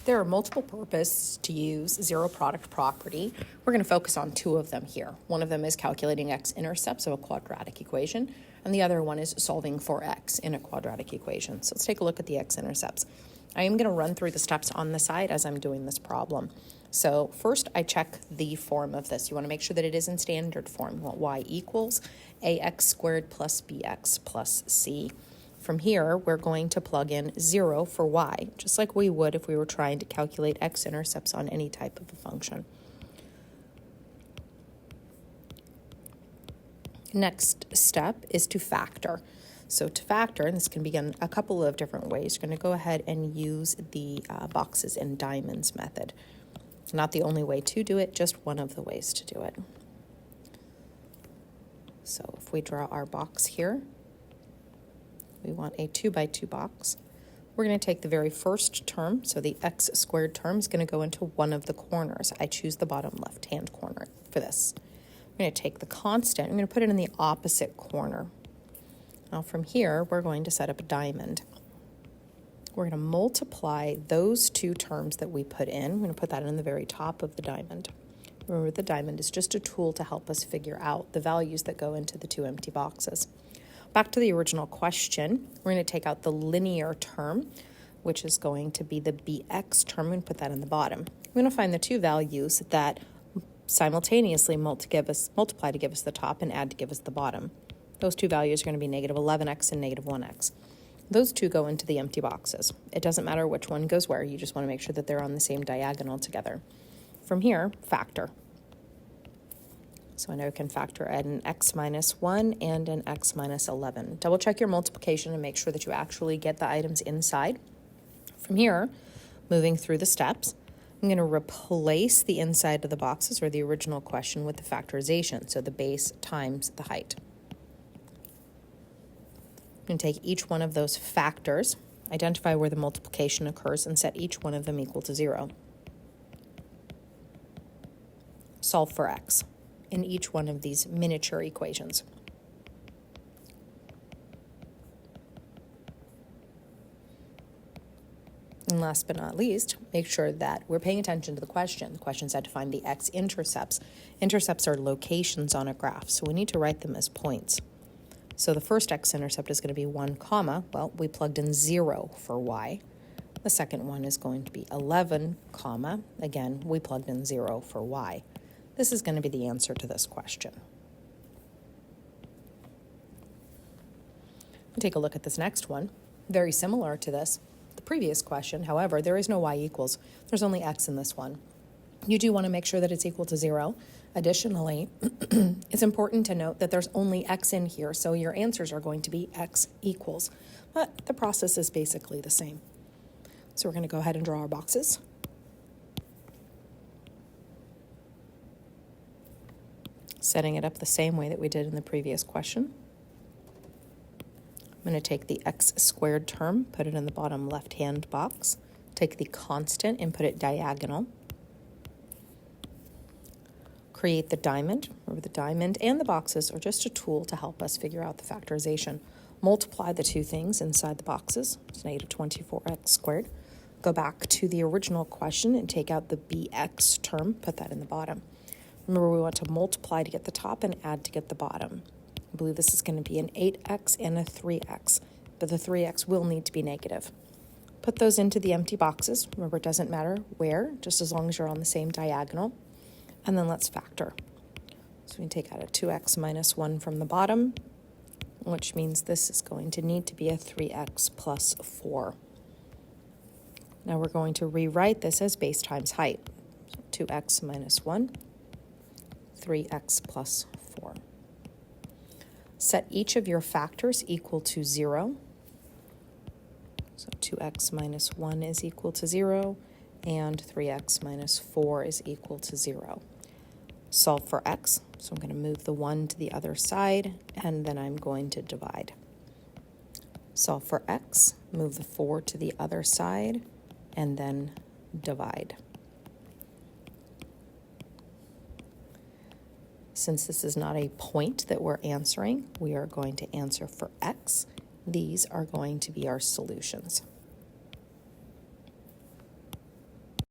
There are multiple purposes to use zero product property. We're going to focus on two of them here. One of them is calculating x-intercepts of a quadratic equation, and the other one is solving for x in a quadratic equation. So let's take a look at the x-intercepts. I am going to run through the steps on the side as I'm doing this problem. So first I check the form of this. You want to make sure that it is in standard form. You want y equals ax squared plus bx plus c. From here, we're going to plug in 0 for y, just like we would if we were trying to calculate x-intercepts on any type of a function. Next step is to factor. So to factor, and this can be done a couple of different ways, you're going to go ahead and use the boxes and diamonds method. Not the only way to do it, just one of the ways to do it. So if we draw our box here, we want a 2 by 2 box. We're going to take the very first term, so the x squared term is going to go into one of the corners. I choose the bottom left-hand corner for this. I'm going to take the constant, I'm going to put it in the opposite corner. Now from here, we're going to set up a diamond. We're going to multiply those two terms that we put in. We're going to put that in the very top of the diamond. Remember, the diamond is just a tool to help us figure out the values that go into the two empty boxes. Back to the original question, we're going to take out the linear term, which is going to be the bx term, and put that in the bottom. We're going to find the two values that simultaneously multiply to give us the top and add to give us the bottom. Those two values are going to be negative 11x and negative 1x. Those two go into the empty boxes. It doesn't matter which one goes where, you just want to make sure that they're on the same diagonal together. From here, factor. So I know we can factor an x minus 1 and an x minus 11. Double check your multiplication and make sure that you actually get the items inside. From here, moving through the steps, I'm going to replace the inside of the boxes, or the original question, with the factorization, so the base times the height. I'm going to take each one of those factors, identify where the multiplication occurs, and set each one of them equal to 0. Solve for x in each one of these miniature equations. And last but not least, make sure that we're paying attention to the question. The question said to find the x-intercepts. Intercepts are locations on a graph, so we need to write them as points. So the first x-intercept is going to be 1 comma. Well, we plugged in 0 for y. The second one is going to be 11 comma. Again, we plugged in 0 for y. This is going to be the answer to this question. We'll take a look at this next one. Very similar to the previous question. However, there is no y equals. There's only x in this one. You do want to make sure that it's equal to 0. Additionally, it's important to note that there's only x in here, so your answers are going to be x equals. But the process is basically the same. So we're going to go ahead and draw our boxes. Setting it up the same way that we did in the previous question. I'm going to take the x squared term, put it in the bottom left-hand box, take the constant and put it diagonal. Create the diamond. Remember, the diamond and the boxes are just a tool to help us figure out the factorization. Multiply the two things inside the boxes. It's negative 24x squared. Go back to the original question and take out the bx term, put that in the bottom. Remember, we want to multiply to get the top and add to get the bottom. I believe this is going to be an 8x and a 3x, but the 3x will need to be negative. Put those into the empty boxes. Remember, it doesn't matter where, just as long as you're on the same diagonal. And then let's factor. So we can take out a 2x minus 1 from the bottom, which means this is going to need to be a 3x plus 4. Now we're going to rewrite this as base times height. So 2x minus 1. 3x plus 4. Set each of your factors equal to 0. So 2x minus 1 is equal to 0, and 3x minus 4 is equal to 0. Solve for x. So I'm going to move the 1 to the other side, and then I'm going to divide. Solve for x, move the 4 to the other side, and then divide. Since this is not a point that we're answering, we are going to answer for x. These are going to be our solutions.